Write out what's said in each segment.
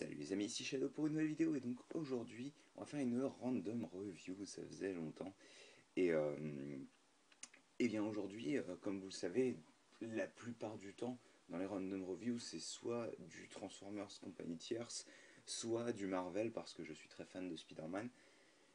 Salut les amis, ici Shadow pour une nouvelle vidéo et donc aujourd'hui on va faire une random review, ça faisait longtemps et bien aujourd'hui comme vous le savez la plupart du temps dans les random reviews c'est soit du Transformers compagnie tierce, soit du Marvel parce que je suis très fan de Spider-Man,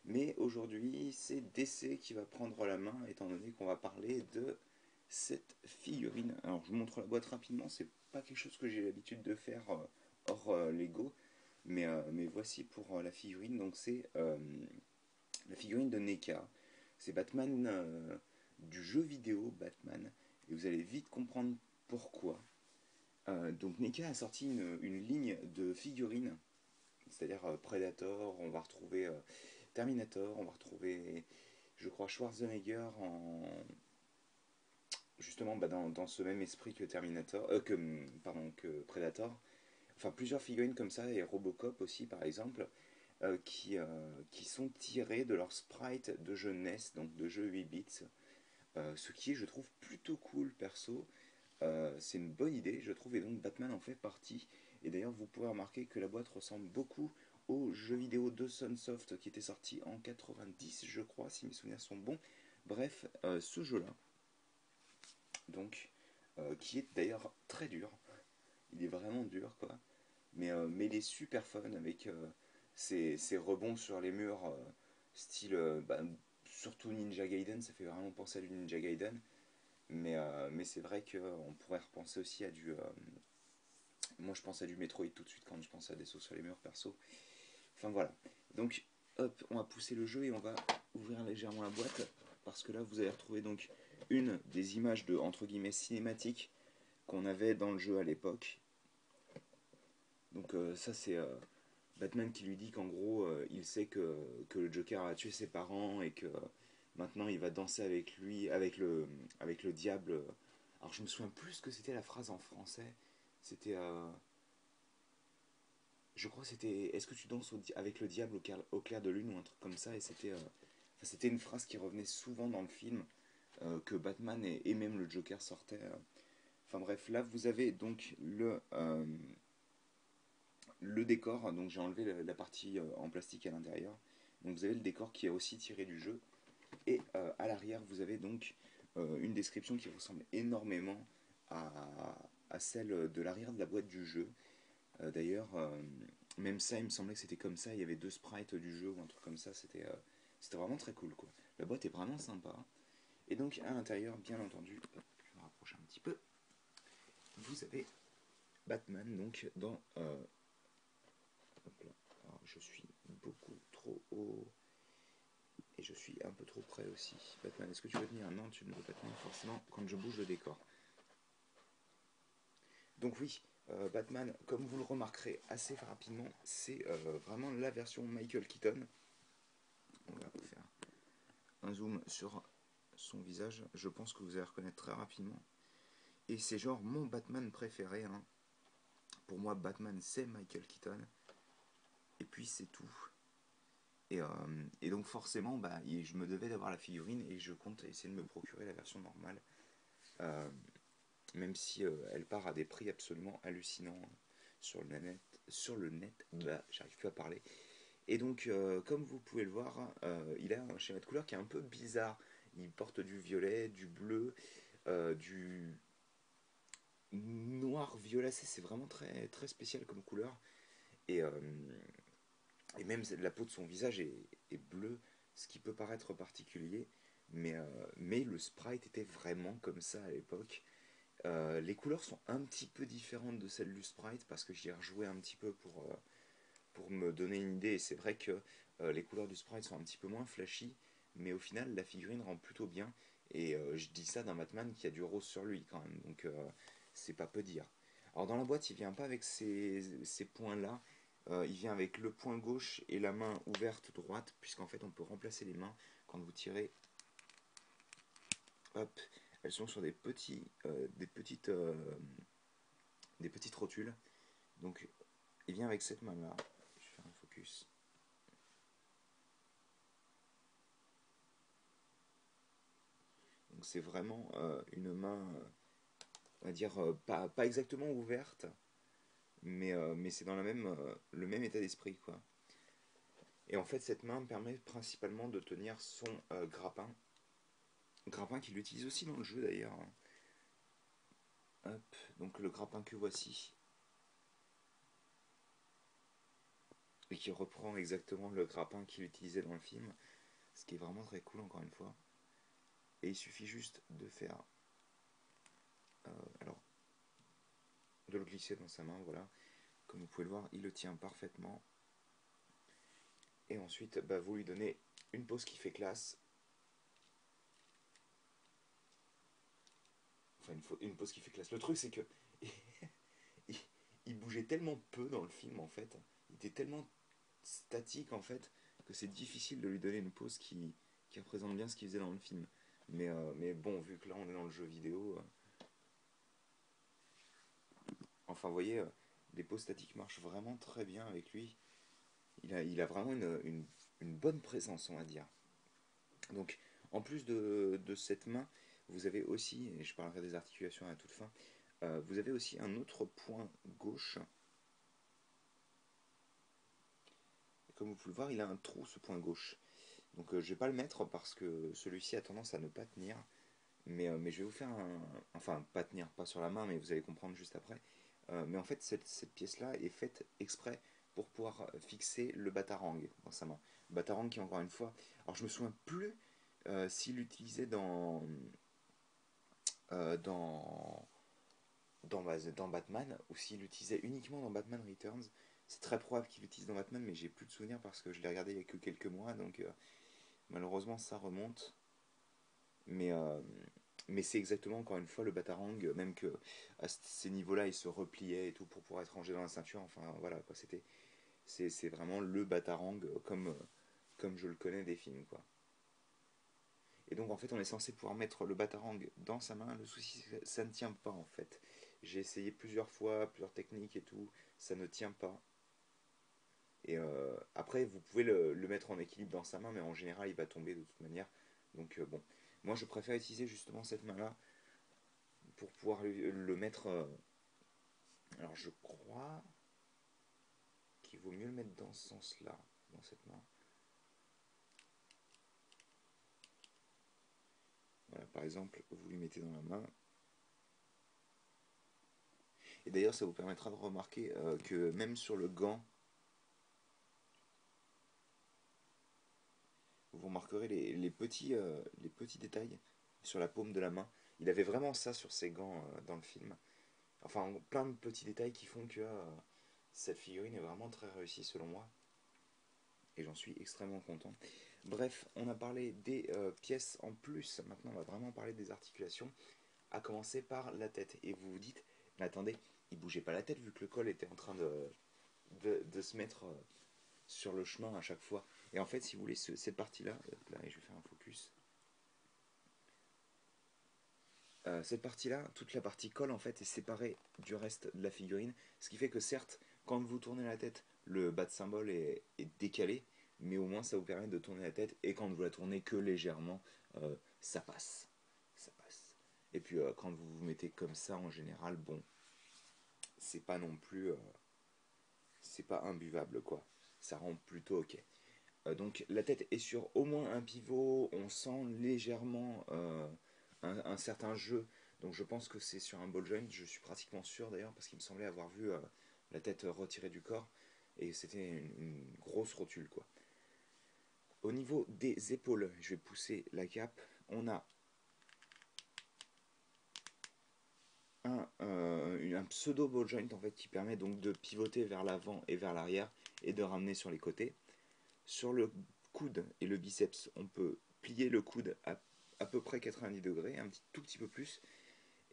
mais aujourd'hui c'est DC qui va prendre la main étant donné qu'on va parler de cette figurine. Alors je vous montre la boîte rapidement, c'est pas quelque chose que j'ai l'habitude de faire hors Lego. Mais voici pour la figurine. Donc c'est la figurine de NECA. C'est Batman du jeu vidéo Batman. Et vous allez vite comprendre pourquoi. Donc NECA a sorti une ligne de figurines. C'est-à-dire Predator, on va retrouver Terminator, on va retrouver, je crois, Schwarzenegger justement dans ce même esprit que Terminator, que Predator. Enfin, plusieurs figurines comme ça, et Robocop aussi par exemple, qui sont tirés de leur sprite de jeunesse, donc de jeux 8 bits. Ce qui est, je trouve, plutôt cool perso. C'est une bonne idée, je trouve, et donc Batman en fait partie. Et d'ailleurs, vous pourrez remarquer que la boîte ressemble beaucoup au jeu vidéo de Sunsoft qui était sorti en 90, je crois, si mes souvenirs sont bons. Bref, ce jeu-là, donc, qui est d'ailleurs très dur. Il est vraiment dur, quoi. Mais il est super fun avec ses rebonds sur les murs, style, surtout Ninja Gaiden, ça fait vraiment penser à du Ninja Gaiden. Mais c'est vrai qu'on pourrait repenser aussi à du. Moi je pense à du Metroid tout de suite quand je pense à des sauts sur les murs perso. Enfin voilà. Donc hop, on va pousser le jeu et on va ouvrir légèrement la boîte. Parce que là vous allez retrouver donc une des images de entre guillemets cinématiques qu'on avait dans le jeu à l'époque. Donc ça c'est Batman qui lui dit qu'en gros il sait que le Joker a tué ses parents et que maintenant il va danser avec lui, avec le diable. Alors je me souviens plus ce que c'était la phrase en français. C'était je crois que c'était est-ce que tu danses avec le diable au clair de lune ou un truc comme ça, et c'était une phrase qui revenait souvent dans le film, que Batman et même le Joker sortaient. Enfin bref, là vous avez donc le décor, donc j'ai enlevé la partie en plastique à l'intérieur. Donc vous avez le décor qui est aussi tiré du jeu. Et à l'arrière, vous avez donc une description qui ressemble énormément à celle de l'arrière de la boîte du jeu. D'ailleurs, même ça, il me semblait que c'était comme ça. Il y avait deux sprites du jeu ou un truc comme ça. C'était vraiment très cool, quoi. La boîte est vraiment sympa. Et donc à l'intérieur, bien entendu, je me rapproche un petit peu, vous avez Batman donc dans hop là. Alors, je suis beaucoup trop haut et je suis un peu trop près aussi. Batman, est-ce que tu veux venir? Non, tu ne veux pas tenir forcément quand je bouge le décor. Donc oui, Batman, comme vous le remarquerez assez rapidement, c'est vraiment la version Michael Keaton. On va faire un zoom sur son visage. Je pense que vous allez reconnaître très rapidement. Et c'est genre mon Batman préféré, hein. Pour moi, Batman, c'est Michael Keaton. Et puis c'est tout. Et donc forcément, je me devais d'avoir la figurine et je compte essayer de me procurer la version normale. Euh, Même si elle part à des prix absolument hallucinants sur le net. J'arrive plus à parler. Et donc, comme vous pouvez le voir, il a un schéma de couleur qui est un peu bizarre. Il porte du violet, du bleu, du noir violacé. C'est vraiment très, très spécial comme couleur. Et, euh, et même la peau de son visage est bleue, ce qui peut paraître particulier. Mais le sprite était vraiment comme ça à l'époque. Les couleurs sont un petit peu différentes de celles du sprite parce que j'y ai rejoué un petit peu pour me donner une idée. Et c'est vrai que les couleurs du sprite sont un petit peu moins flashy, mais au final, la figurine rend plutôt bien. Et je dis ça d'un Batman qui a du rose sur lui quand même, donc c'est pas peu dire. Alors dans la boîte, il vient pas avec ces points-là. Il vient avec le point gauche et la main ouverte droite, puisqu'en fait on peut remplacer les mains quand vous tirez. Hop, elles sont sur des petites rotules. Donc il vient avec cette main là. Je vais faire un focus. Donc c'est vraiment une main, on va dire, pas exactement ouverte, mais c'est dans le même état d'esprit, quoi. Et en fait, cette main permet principalement de tenir son grappin qu'il utilise aussi dans le jeu d'ailleurs. Hop, donc le grappin que voici, et qui reprend exactement le grappin qu'il utilisait dans le film, ce qui est vraiment très cool encore une fois. Et il suffit juste de faire, alors, de le glisser dans sa main, voilà. Comme vous pouvez le voir, il le tient parfaitement. Et ensuite, bah, vous lui donnez une pose qui fait classe. Enfin, une pose qui fait classe. Le truc, c'est que il, il bougeait tellement peu dans le film, en fait. Il était tellement statique, en fait, que c'est difficile de lui donner une pose qui représente bien ce qu'il faisait dans le film. Mais bon, vu que là, on est dans le jeu vidéo, enfin, vous voyez, les poses statiques marchent vraiment très bien avec lui. Il a vraiment une bonne présence, on va dire. Donc, en plus de cette main, vous avez aussi, et je parlerai des articulations à la toute fin, vous avez aussi un autre point gauche. Comme vous pouvez le voir, il a un trou, ce point gauche. Donc, je ne vais pas le mettre parce que celui-ci a tendance à ne pas tenir. Mais je vais vous faire un. Enfin, pas tenir, pas sur la main, mais vous allez comprendre juste après. Mais en fait, cette pièce-là est faite exprès pour pouvoir fixer le batarang dans sa main. Le batarang qui, encore une fois. Alors, je me souviens plus s'il l'utilisait euh, dans, dans Batman ou s'il l'utilisait uniquement dans Batman Returns. C'est très probable qu'il l'utilise dans Batman, mais j'ai plus de souvenirs parce que je l'ai regardé il y a que quelques mois, donc malheureusement ça remonte. Mais, euh, mais c'est exactement encore une fois le Batarang, même que à ces niveaux-là il se repliait et tout pour pouvoir être rangé dans la ceinture. Enfin voilà quoi, c'est vraiment le Batarang comme je le connais des films quoi. Et donc en fait on est censé pouvoir mettre le Batarang dans sa main. Le souci c'est que ça ne tient pas en fait. J'ai essayé plusieurs fois, plusieurs techniques et tout, ça ne tient pas. Et après vous pouvez le mettre en équilibre dans sa main, mais en général il va tomber de toute manière. Donc bon, moi je préfère utiliser justement cette main-là pour pouvoir le mettre. Alors je crois qu'il vaut mieux le mettre dans ce sens-là, dans cette main. Voilà, par exemple, vous lui mettez dans la main. Et d'ailleurs, ça vous permettra de remarquer que même sur le gant, vous remarquerez les petits détails sur la paume de la main. Il avait vraiment ça sur ses gants dans le film. Enfin, plein de petits détails qui font que cette figurine est vraiment très réussie selon moi. Et j'en suis extrêmement content. Bref, on a parlé des pièces en plus. Maintenant, on va vraiment parler des articulations. À commencer par la tête. Et vous vous dites, mais attendez, il bougeait pas la tête vu que le col était en train de se mettre sur le chemin à chaque fois. Et en fait, si vous voulez, cette partie-là, là, je vais faire un focus. Cette partie-là, toute la partie col en fait est séparée du reste de la figurine, ce qui fait que certes, quand vous tournez la tête, le bas de symbole est décalé, mais au moins ça vous permet de tourner la tête et quand vous la tournez que légèrement, ça passe, ça passe. Et puis quand vous vous mettez comme ça en général, bon, c'est pas non plus, c'est pas imbuvable quoi. Ça rend plutôt ok. Donc la tête est sur au moins un pivot, on sent légèrement un certain jeu. Donc je pense que c'est sur un ball joint, je suis pratiquement sûr d'ailleurs, parce qu'il me semblait avoir vu la tête retirée du corps, et c'était une grosse rotule quoi. Au niveau des épaules, je vais pousser la cape, on a un pseudo ball joint en fait qui permet donc de pivoter vers l'avant et vers l'arrière et de ramener sur les côtés. Sur le coude et le biceps, on peut plier le coude à peu près 90 degrés, tout petit peu plus,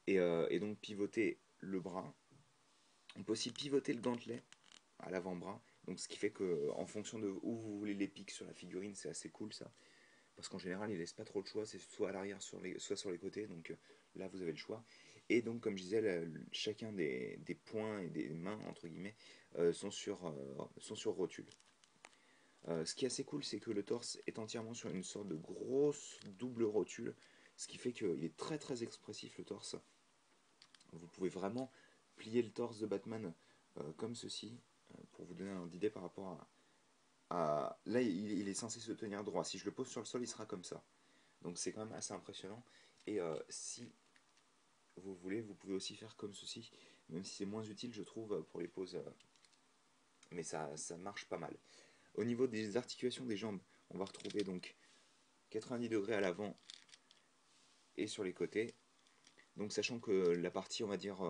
et donc pivoter le bras. On peut aussi pivoter le gantelet à l'avant-bras, donc ce qui fait que en fonction de où vous voulez les pics sur la figurine, c'est assez cool ça. Parce qu'en général, il laisse pas trop de choix, c'est soit à l'arrière, soit sur les côtés, donc là vous avez le choix. Et donc, comme je disais, chacun des poings et des mains, entre guillemets, sont sur rotule. Ce qui est assez cool, c'est que le torse est entièrement sur une sorte de grosse double rotule, ce qui fait qu'il est très très expressif le torse. Vous pouvez vraiment plier le torse de Batman comme ceci, pour vous donner un idée par rapport là, il est censé se tenir droit. Si je le pose sur le sol, il sera comme ça. Donc c'est quand même assez impressionnant. Et si vous voulez, vous pouvez aussi faire comme ceci, même si c'est moins utile, je trouve, pour les poses. Mais ça marche pas mal. Au niveau des articulations des jambes, on va retrouver donc 90 degrés à l'avant et sur les côtés. Donc sachant que la partie, on va dire,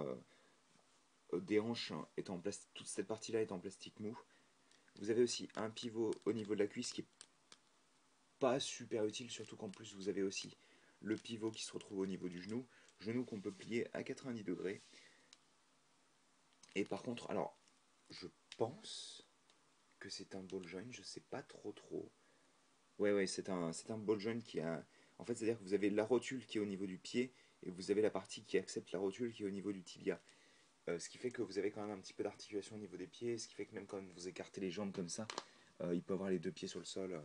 des hanches est en plastique, toute cette partie-là est en plastique mou. Vous avez aussi un pivot au niveau de la cuisse qui est pas super utile, surtout qu'en plus vous avez aussi le pivot qui se retrouve au niveau du genou, genou qu'on peut plier à 90 degrés. Et par contre, alors, je pense que c'est un ball joint, je sais pas trop. Ouais, c'est un ball joint qui a. En fait, c'est-à-dire que vous avez la rotule qui est au niveau du pied et vous avez la partie qui accepte la rotule qui est au niveau du tibia. Ce qui fait que vous avez quand même un petit peu d'articulation au niveau des pieds, ce qui fait que même quand vous écartez les jambes comme ça, il peut avoir les deux pieds sur le sol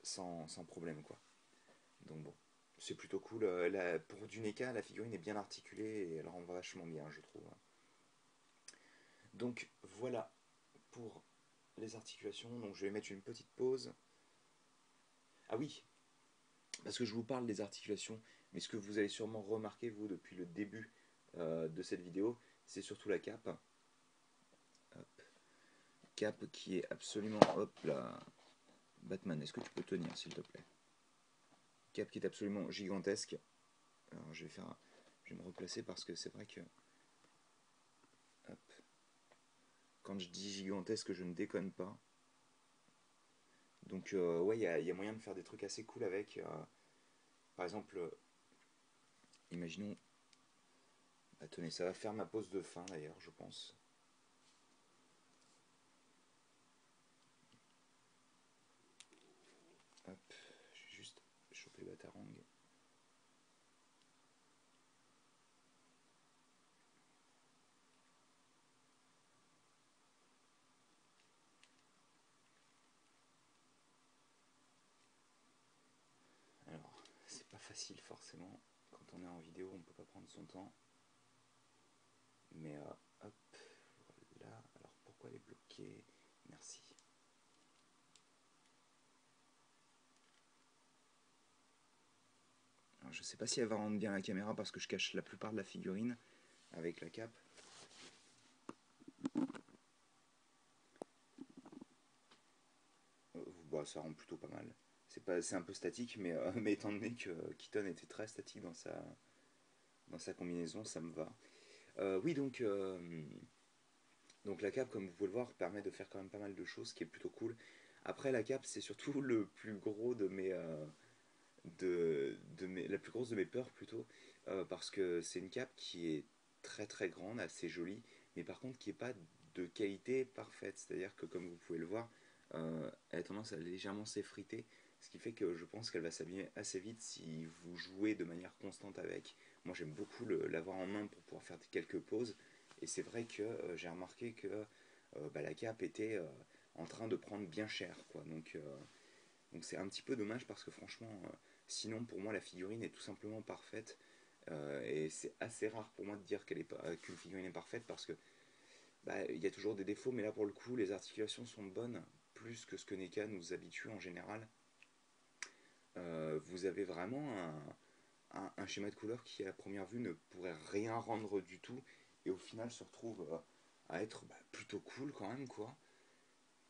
sans problème, quoi. Donc bon, c'est plutôt cool. Pour du NECA, la figurine est bien articulée et elle rend vachement bien, je trouve. Donc voilà pour les articulations. Donc je vais mettre une petite pause. Ah oui, parce que je vous parle des articulations, mais ce que vous avez sûrement remarqué, vous, depuis le début de cette vidéo, c'est surtout la cape. Hop. Cape qui est absolument... Hop là. Batman, est-ce que tu peux tenir, s'il te plaît? Cape qui est absolument gigantesque. Alors je vais me replacer parce que c'est vrai que... Hop. Quand je dis gigantesque, je ne déconne pas. Donc ouais, il y a moyen de faire des trucs assez cool avec. Par exemple, imaginons... Ah, tenez, ça va faire ma pause de fin d'ailleurs, je pense. Hop, je vais juste choper Batarang. Alors, c'est pas facile forcément. Quand on est en vidéo, on peut pas prendre son temps. Mais hop, voilà. Alors pourquoi les bloquer? Merci. Alors, je sais pas si elle va rendre bien la caméra parce que je cache la plupart de la figurine avec la cape. Bah, ça rend plutôt pas mal. C'est un peu statique, mais étant donné que Keaton était très statique dans sa combinaison, ça me va. Oui, donc la cape, comme vous pouvez le voir, permet de faire quand même pas mal de choses, ce qui est plutôt cool. Après, la cape, c'est surtout le plus gros la plus grosse de mes peurs plutôt, parce que c'est une cape qui est très très grande, assez jolie, mais par contre qui n'est pas de qualité parfaite. C'est-à-dire que comme vous pouvez le voir, elle a tendance à légèrement s'effriter, ce qui fait que je pense qu'elle va s'abîmer assez vite si vous jouez de manière constante avec. Moi j'aime beaucoup l'avoir en main pour pouvoir faire quelques pauses, et c'est vrai que j'ai remarqué que bah, la cape était en train de prendre bien cher, quoi. Donc c'est un petit peu dommage parce que franchement, sinon pour moi la figurine est tout simplement parfaite. Et c'est assez rare pour moi de dire qu'une figurine est parfaite parce que bah, il y a toujours des défauts, mais là pour le coup les articulations sont bonnes, plus que ce que NECA nous habitue en général. Vous avez vraiment un schéma de couleur qui à la première vue ne pourrait rien rendre du tout et au final se retrouve à être bah, plutôt cool quand même, quoi.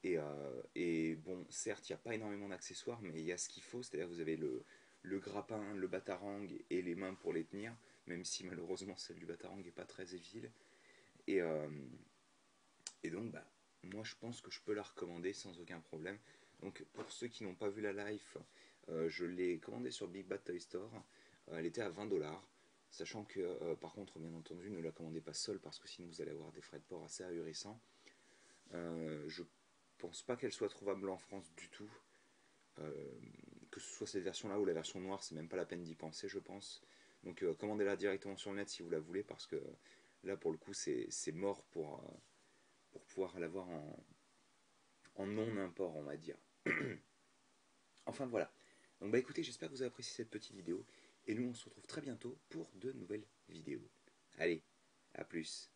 Et bon, certes, il n'y a pas énormément d'accessoires, mais il y a ce qu'il faut, c'est-à-dire que vous avez le grappin, le batarang et les mains pour les tenir, même si malheureusement celle du batarang n'est pas très utile. Et, euh, et donc, bah, moi je pense que je peux la recommander sans aucun problème. Donc pour ceux qui n'ont pas vu la live, je l'ai commandée sur Big Bad Toy Store. Elle était à 20$. Sachant que, par contre, bien entendu, ne la commandez pas seule parce que sinon vous allez avoir des frais de port assez ahurissants. Je pense pas qu'elle soit trouvable en France du tout. Euh, que ce soit cette version là ou la version noire, c'est même pas la peine d'y penser, je pense. Donc commandez-la directement sur le net si vous la voulez, parce que là pour le coup c'est mort pour pouvoir l'avoir en non-import, on va dire. Enfin voilà. Donc bah écoutez, j'espère que vous avez apprécié cette petite vidéo. Et nous on se retrouve très bientôt pour de nouvelles vidéos. Allez, à plus.